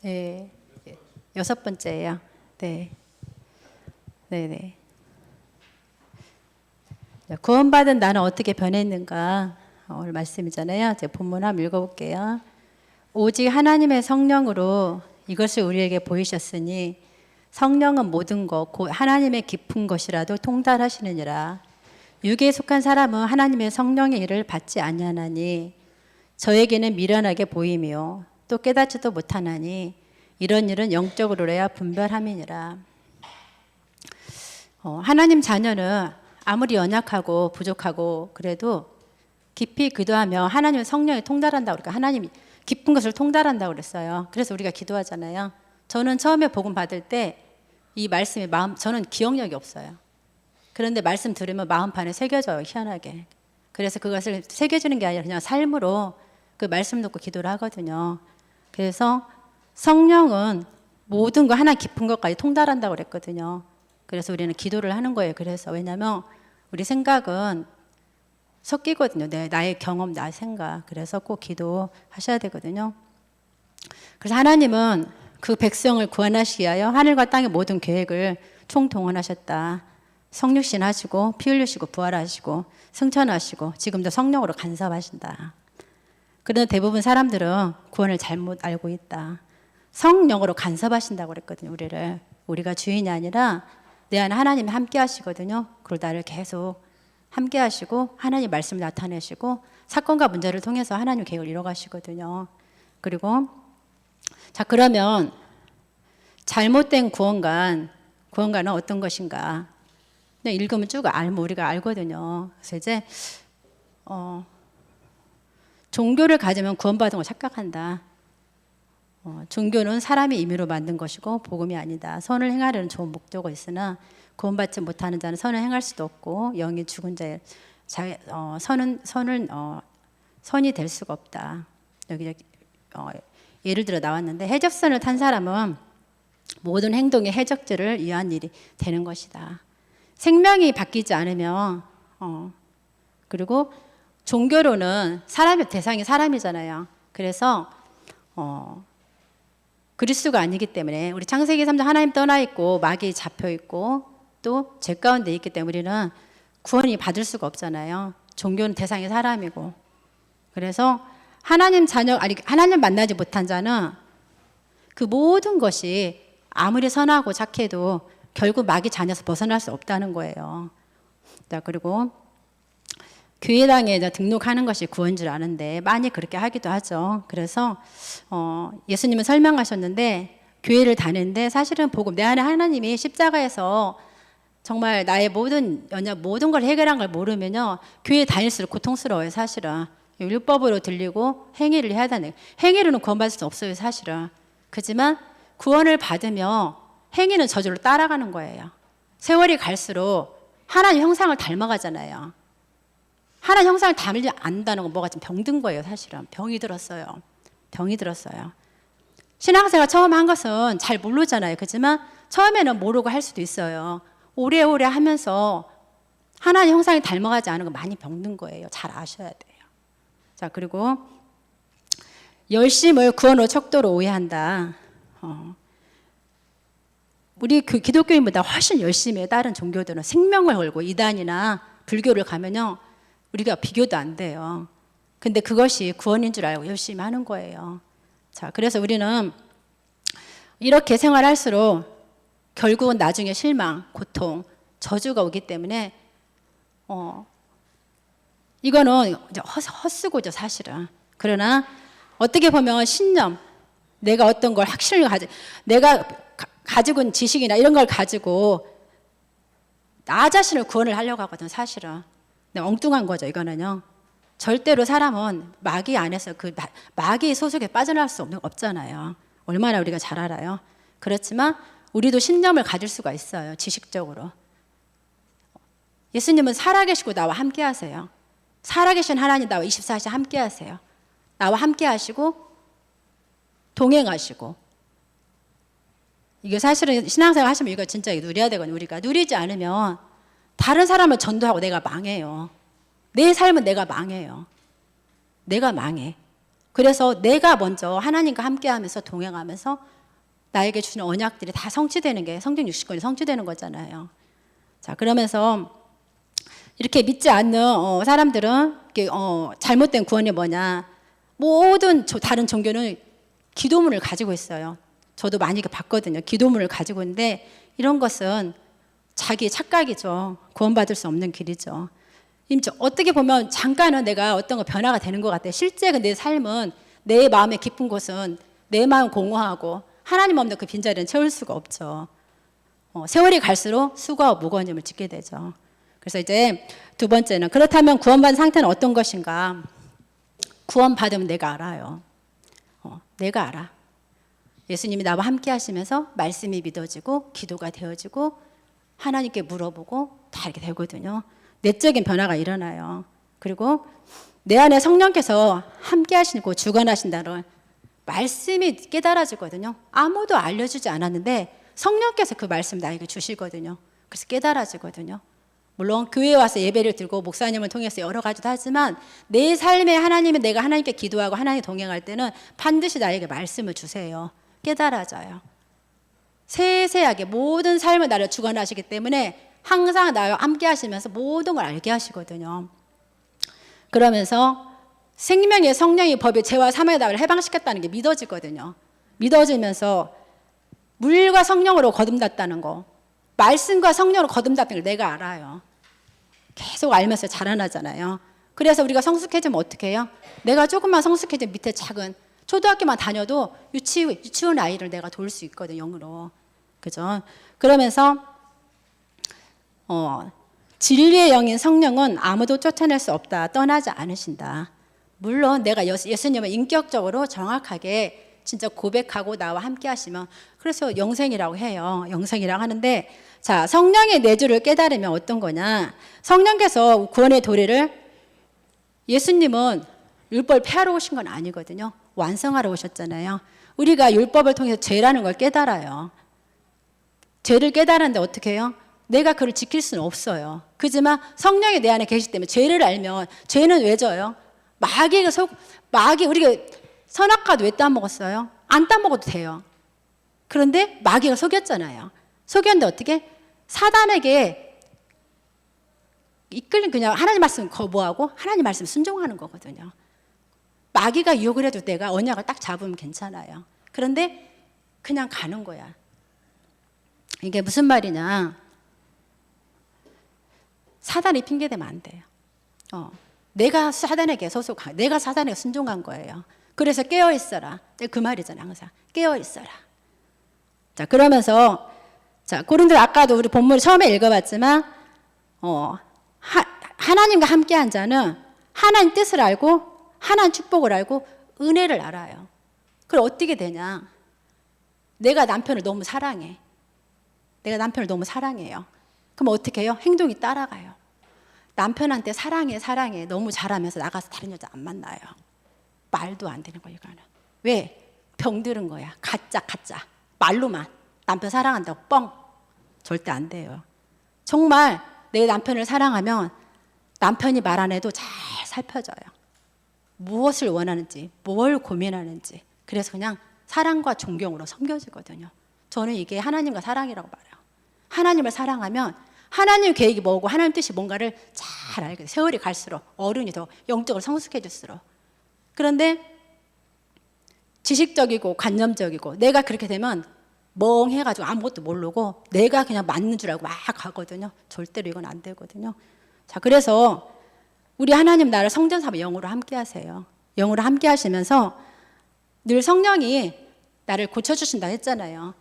네, 6번째예요. 네, 네. 구원받은 나는 어떻게 변했는가? 오늘 말씀이잖아요. 제 본문 한번 읽어볼게요. 오직 하나님의 성령으로 이것을 우리에게 보이셨으니 성령은 모든 것, 곧 하나님의 깊은 것이라도 통달하시느니라. 육에 속한 사람은 하나님의 성령의 일을 받지 아니하나니 저에게는 미련하게 보이며 또 깨닫지도 못하나니 이런 일은 영적으로야 분별함이니라. 하나님 자녀는 아무리 연약하고 부족하고 그래도 깊이 기도하며 하나님의 성령이 통달한다고 그러니까 하나님이 깊은 것을 통달한다고 그랬어요. 그래서 우리가 기도하잖아요. 저는 처음에 복음 받을 때 이 말씀이 저는 기억력이 없어요. 그런데 말씀 들으면 마음판에 새겨져요. 희한하게. 그래서 그것을 새겨지는 게 아니라 그냥 삶으로 그 말씀 듣고 기도를 하거든요. 그래서 성령은 모든 거 하나 깊은 것까지 통달한다고 그랬거든요. 그래서 우리는 기도를 하는 거예요. 그래서 왜냐하면 우리 생각은 섞이거든요. 나의 경험, 나의 생각. 그래서 꼭 기도하셔야 되거든요. 그래서 하나님은 그 백성을 구원하시기 위하여 하늘과 땅의 모든 계획을 총동원하셨다. 성육신 하시고 피 흘리시고 부활하시고 승천하시고 지금도 성령으로 간섭하신다. 그런데 대부분 사람들은 구원을 잘못 알고 있다. 성령으로 간섭하신다고 그랬거든요. 우리가 주인이 아니라 내 안에 하나님이 함께 하시거든요. 그리고 나를 계속 함께 하시고 하나님 말씀을 나타내시고 사건과 문제를 통해서 하나님 계획을 이뤄가시거든요. 그리고 자 그러면 잘못된 구원관은 어떤 것인가? 그냥 읽으면 쭉 알면 우리가 알거든요. 그래서 이제 종교를 가지면 구원받은 걸 착각한다. 종교는 사람이 임의로 만든 것이고 복음이 아니다. 선을 행하려는 좋은 목적이 있으나 구원받지 못하는 자는 선을 행할 수도 없고 영이 죽은 자의 선이 될 수가 없다. 여기 예를 들어 나왔는데 해적선을 탄 사람은 모든 행동이 해적들을 위한 일이 되는 것이다. 생명이 바뀌지 않으면 그리고 종교로는 대상이 사람이잖아요. 그래서 그리스도가 아니기 때문에 우리 창세기 3장 하나님 떠나 있고 마귀 잡혀 있고 또 죄 가운데 있기 때문에 우리는 구원이 받을 수가 없잖아요. 종교는 대상이 사람이고 그래서 하나님 만나지 못한 자는 그 모든 것이 아무리 선하고 착해도 결국 마귀 자녀에서 벗어날 수 없다는 거예요. 자, 그리고 교회당에 등록하는 것이 구원인 줄 아는데 많이 그렇게 하기도 하죠. 그래서 예수님은 설명하셨는데 교회를 다니는데 사실은 내 안에 하나님이 십자가에서 정말 나의 모든 걸 해결한 걸 모르면요 교회 다닐수록 고통스러워요. 사실은 율법으로 들리고 행위를 해야 되는 행위로는 구원받을 수 없어요. 사실은 그렇지만 구원을 받으며 행위는 저절로 따라가는 거예요. 세월이 갈수록 하나님 형상을 닮아가잖아요. 하나님 형상을 닮지 않는다는 건 뭐가 좀 병든 거예요. 사실은 병이 들었어요. 신앙생활 처음 한 것은 잘 모르잖아요. 그렇지만 처음에는 모르고 할 수도 있어요. 오래오래 하면서 하나님 형상이 닮아가지 않은 건 많이 병든 거예요. 잘 아셔야 돼요. 자, 그리고 열심을 구원의 척도로 오해한다. 우리 그 기독교인보다 훨씬 열심히 해요. 다른 종교들은 생명을 걸고 이단이나 불교를 가면요 우리가 비교도 안 돼요. 근데 그것이 구원인 줄 알고 열심히 하는 거예요. 자, 그래서 우리는 이렇게 생활할수록 결국은 나중에 실망, 고통, 저주가 오기 때문에 이거는 이제 헛수고죠, 사실은. 그러나 어떻게 보면 신념, 내가 어떤 걸 확실히 내가 가지고 있는 지식이나 이런 걸 가지고 나 자신을 구원을 하려고 하거든, 사실은. 근데 엉뚱한 거죠, 이거는요. 절대로 사람은 마귀 안에서 마귀 소속에 빠져나갈 수 없잖아요. 얼마나 우리가 잘 알아요. 그렇지만 우리도 신념을 가질 수가 있어요, 지식적으로. 예수님은 살아계시고 나와 함께 하세요. 살아계신 하나님 나와 24시간 함께 하세요. 나와 함께 하시고 동행하시고. 이게 사실은 신앙생활 하시면 이거 진짜 누려야 되거든요. 우리가 누리지 않으면 다른 사람을 전도하고 내가 망해요. 내 삶은 내가 망해요. 내가 망해. 그래서 내가 먼저 하나님과 함께하면서 동행하면서 나에게 주시는 언약들이 다 성취되는 게 성경 60권이 성취되는 거잖아요. 자, 그러면서 이렇게 믿지 않는 사람들은 잘못된 구원이 뭐냐? 모든 다른 종교는 기도문을 가지고 있어요. 저도 많이 봤거든요. 기도문을 가지고 있는데 이런 것은 자기의 착각이죠. 구원받을 수 없는 길이죠. 어떻게 보면 잠깐은 내가 어떤 거 변화가 되는 것 같아요. 실제 내 삶은 내 마음의 깊은 곳은 내 마음 공허하고 하나님 없는 그 빈자리는 채울 수가 없죠. 세월이 갈수록 수고와 무거움을 짓게 되죠. 그래서 이제 두 번째는 그렇다면 구원받은 상태는 어떤 것인가? 구원받으면 내가 알아요. 내가 알아. 예수님이 나와 함께 하시면서 말씀이 믿어지고 기도가 되어지고 하나님께 물어보고 다 이렇게 되거든요. 내적인 변화가 일어나요. 그리고 내 안에 성령께서 함께 하시고 주관하신다는 말씀이 깨달아지거든요. 아무도 알려주지 않았는데 성령께서 그 말씀 나에게 주시거든요. 그래서 깨달아지거든요. 물론 교회에 와서 예배를 드리고 목사님을 통해서 여러 가지도 하지만 내 삶에 하나님은 내가 하나님께 기도하고 하나님 동행할 때는 반드시 나에게 말씀을 주세요. 깨달아져요. 세세하게 모든 삶을 나를 주관하시기 때문에 항상 나와 함께 하시면서 모든 걸 알게 하시거든요. 그러면서 생명의 성령의 법이 죄와 사망의 답을 해방시켰다는 게 믿어지거든요. 믿어지면서 물과 성령으로 거듭났다는 거, 말씀과 성령으로 거듭났다는 걸 내가 알아요. 계속 알면서 자라나잖아요. 그래서 우리가 성숙해지면 어떻게 해요? 내가 조금만 성숙해지면 밑에 작은 초등학교만 다녀도 유치원 아이를 내가 도울 수 있거든요. 영으로. 그죠? 그러면서 진리의 영인 성령은 아무도 쫓아낼 수 없다. 떠나지 않으신다. 물론 내가 예수님을 인격적으로 정확하게 진짜 고백하고 나와 함께 하시면 그래서 영생이라고 해요. 영생이라고 하는데 자, 성령의 내주를 깨달으면 어떤 거냐? 성령께서 구원의 도리를 예수님은 율법을 폐하러 오신 건 아니거든요. 완성하러 오셨잖아요. 우리가 율법을 통해서 죄라는 걸 깨달아요. 죄를 깨달았는데 어떻게 해요? 내가 그를 지킬 수는 없어요. 그지만 성령이 내 안에 계시기 때문에 죄를 알면 죄는 왜 져요? 마귀 우리가 선악과도 왜 따먹었어요? 안 따먹어도 돼요. 그런데 마귀가 속였잖아요. 속였는데 어떻게? 사단에게 이끌린 그냥 하나님 말씀 거부하고 하나님 말씀 순종하는 거거든요. 마귀가 유혹을 해도 내가 언약을 딱 잡으면 괜찮아요. 그런데 그냥 가는 거야. 이게 무슨 말이냐? 사단이 핑계대면 안 돼요. 내가 사단에게 소속한, 내가 사단에게 순종한 거예요. 그래서 깨어 있어라. 그 말이잖아요, 항상. 깨어 있어라. 자, 그러면서 자, 고린도 아까도 우리 본문 처음에 읽어봤지만 하나님과 함께한 자는 하나님 뜻을 알고 하나님 축복을 알고 은혜를 알아요. 그럼 어떻게 되냐? 내가 남편을 너무 사랑해. 내가 남편을 너무 사랑해요. 그럼 어떻게 해요? 행동이 따라가요. 남편한테 사랑해 너무 잘하면서 나가서 다른 여자 안 만나요. 말도 안 되는 거예요, 이거는. 왜? 병들은 거야. 가짜. 말로만. 남편 사랑한다고 뻥. 절대 안 돼요. 정말 내 남편을 사랑하면 남편이 말 안 해도 잘 살펴줘요. 무엇을 원하는지, 뭘 고민하는지. 그래서 그냥 사랑과 존경으로 섬겨지거든요. 저는 이게 하나님과 사랑이라고 말해요. 하나님을 사랑하면 하나님 계획이 뭐고 하나님 뜻이 뭔가를 잘 알게 돼요. 세월이 갈수록 어른이 더 영적으로 성숙해질수록. 그런데 지식적이고 관념적이고 내가 그렇게 되면 멍해가지고 아무것도 모르고 내가 그냥 맞는 줄 알고 막 가거든요. 절대로 이건 안 되거든요. 자, 그래서 우리 하나님 나를 성전 삼아 영으로 함께 하세요. 영으로 함께 하시면서 늘 성령이 나를 고쳐주신다 했잖아요.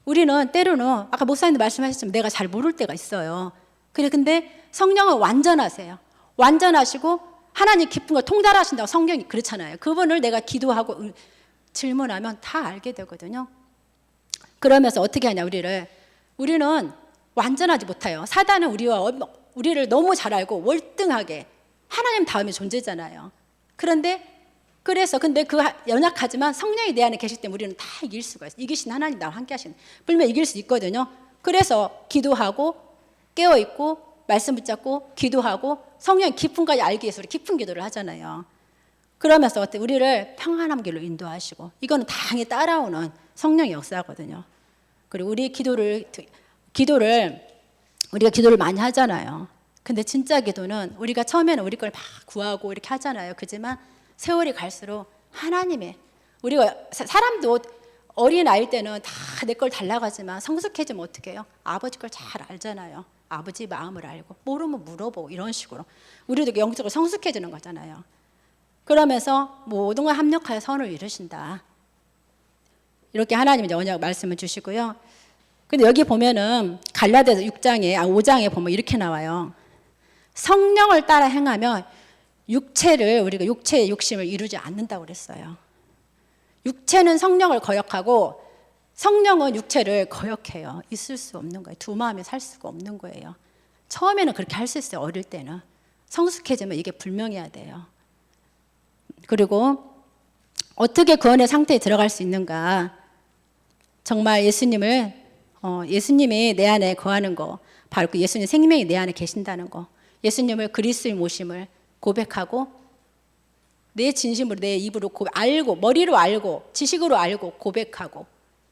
우리는 때로는 아까 목사님도 말씀하셨지만 내가 잘 모를 때가 있어요. 근데 성령은 완전하세요. 완전하시고 하나님 깊은 걸 통달하신다고 성경이 그렇잖아요. 그분을 내가 기도하고 질문하면 다 알게 되거든요. 그러면서 어떻게 하냐 우리는 완전하지 못해요. 사단은 우리를 너무 잘 알고 월등하게 하나님 다음에 존재잖아요. 근데 그 연약하지만 성령이 내 안에 계시기 때문에 우리는 다 이길 수가 있어요. 이기신 하나님 나와 함께 하시는 불면 이길 수 있거든요. 그래서 기도하고 깨어있고 말씀 붙잡고 기도하고 성령의 깊음까지 알기 위해서 우리 깊은 기도를 하잖아요. 그러면서 우리를 평안한 길로 인도하시고, 이거는 당연히 따라오는 성령의 역사거든요. 그리고 우리 우리가 기도를 많이 하잖아요. 근데 진짜 기도는 우리가 처음에는 우리 걸 막 구하고 이렇게 하잖아요. 그지만 세월이 갈수록 하나님의, 우리가 사람도 어린 아이일 때는 다 내 걸 달라고 하지만 성숙해지면 어떻게 해요? 아버지 걸 잘 알잖아요. 아버지 마음을 알고, 모르면 물어보고, 이런 식으로 우리도 영적으로 성숙해지는 거잖아요. 그러면서 모든 걸 합력하여 선을 이루신다. 이렇게 하나님이 이제 언약 말씀을 주시고요. 근데 여기 보면은 갈라디아서 5장에 보면 이렇게 나와요. 성령을 따라 행하면 우리가 육체의 욕심을 이루지 않는다고 그랬어요. 육체는 성령을 거역하고 성령은 육체를 거역해요. 있을 수 없는 거예요. 두 마음이 살 수가 없는 거예요. 처음에는 그렇게 할 수 있어요. 어릴 때는. 성숙해지면 이게 불명해야 돼요. 그리고 어떻게 구원의 상태에 들어갈 수 있는가? 정말 예수님이 내 안에 거하는 거, 바로 그 예수님 생명이 내 안에 계신다는 거, 예수님을 그리스도의 모심을 고백하고 내 진심으로 내 입으로 알고, 머리로 알고, 지식으로 알고 고백하고,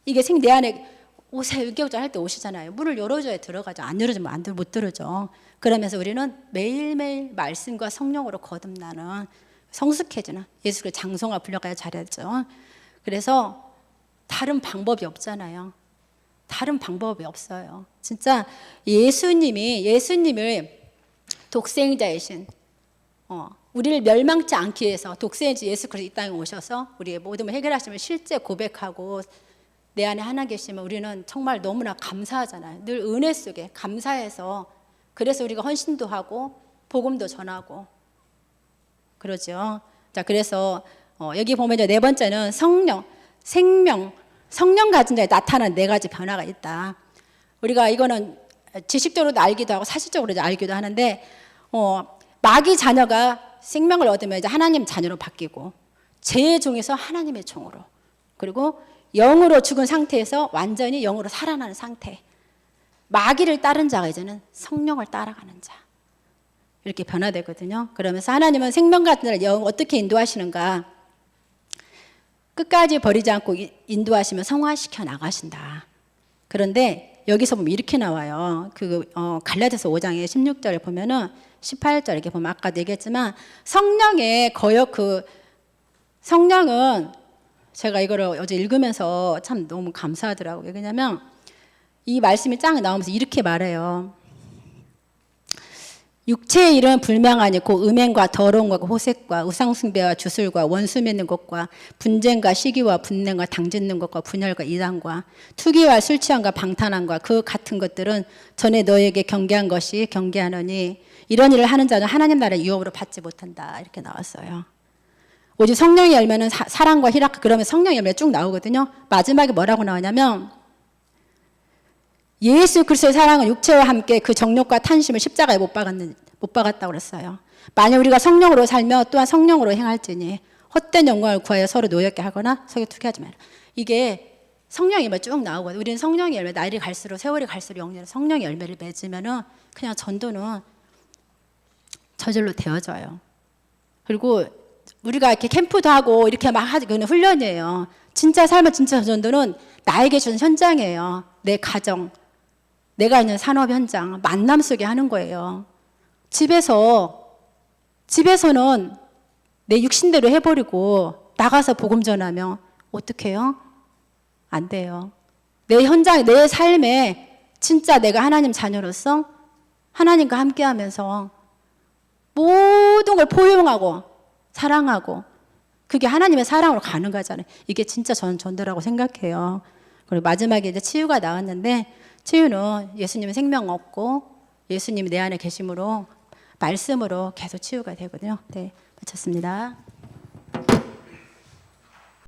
이게 내 안에 오세요, 유교자 할 때 오시잖아요. 문을 열어줘야 들어가죠. 안 열어주면 못 들어오죠. 그러면서 우리는 매일매일 말씀과 성령으로 거듭나는, 성숙해지는, 예수를 장성화 불려가야 잘하죠. 그래서 다른 방법이 없잖아요. 다른 방법이 없어요. 진짜 예수님을 독생자이신, 우리를 멸망치 않기 위해서 독생자 예수 그리스도 이 땅에 오셔서 우리의 모든 해결하심을 실제 고백하고 내 안에 하나 계시면 우리는 정말 너무나 감사하잖아요. 늘 은혜 속에 감사해서, 그래서 우리가 헌신도 하고 복음도 전하고 그러죠. 자, 그래서 여기 보면 이제 네 번째는 성령 가진 자에 나타난 네 가지 변화가 있다. 우리가 이거는 지식적으로도 알기도 하고 사실적으로도 알기도 하는데, 마귀 자녀가 생명을 얻으면 이제 하나님 자녀로 바뀌고, 죄의 종에서 하나님의 종으로, 그리고 영으로 죽은 상태에서 완전히 영으로 살아나는 상태. 마귀를 따른 자가 이제는 성령을 따라가는 자, 이렇게 변화되거든요. 그러면서 하나님은 생명 같은 자를 영 어떻게 인도하시는가? 끝까지 버리지 않고 인도하시면 성화시켜 나가신다. 그런데 여기서 보면 이렇게 나와요. 갈라디아서 5장의 16절에 보면은 18절 이렇게 보면 아까도 얘기했지만, 성령의 거역, 성령은 제가 이거를 어제 읽으면서 참 너무 감사하더라고요. 왜냐면 이 말씀이 쫙 나오면서 이렇게 말해요. 육체의 일은 불명하니 곧 음행과 더러움과 호색과 우상숭배와 주술과 원수 맺는 것과 분쟁과 시기와 분냄과 당짓는 것과 분열과 이단과 투기와 술 취함과 방탕함과 그 같은 것들은 전에 너에게 경계한 것이 경계하노니 이런 일을 하는 자는 하나님 나라의 유업으로 받지 못한다. 이렇게 나왔어요. 오직 성령의 열매는 사랑과 희락, 그러면 성령의 열매가 쭉 나오거든요. 마지막에 뭐라고 나오냐면, 예수 그리스도의 사랑은 육체와 함께 그 정욕과 탄심을 십자가에 못 박았다고 그랬어요. 만약 우리가 성령으로 살며 또한 성령으로 행할지니 헛된 영광을 구하여 서로 노엽게 하거나 서로 투기하지 마라. 이게 성령의 열매 쭉 나오거든요. 우리는 성령의 열매, 나이를 갈수록, 세월이 갈수록 영리로 성령의 열매를 맺으면은 그냥 전도는 저절로 되어져요. 그리고 우리가 이렇게 캠프도 하고 이렇게 막 하지, 그건 훈련이에요. 진짜 삶은, 진짜 전도는 나에게 주는 현장이에요. 내 가정, 내가 있는 산업 현장, 만남 속에 하는 거예요. 집에서는 내 육신대로 해버리고 나가서 복음 전하면 어떻게 해요? 안 돼요. 내 현장에, 내 삶에 진짜 내가 하나님 자녀로서 하나님과 함께 하면서 모든 걸 포용하고 사랑하고, 그게 하나님의 사랑으로 가는 거잖아요. 이게 진짜 저는 전도라고 생각해요. 그리고 마지막에 이제 치유가 나왔는데, 치유는 예수님의 생명 얻고 예수님이 내 안에 계심으로 말씀으로 계속 치유가 되거든요. 네, 마쳤습니다.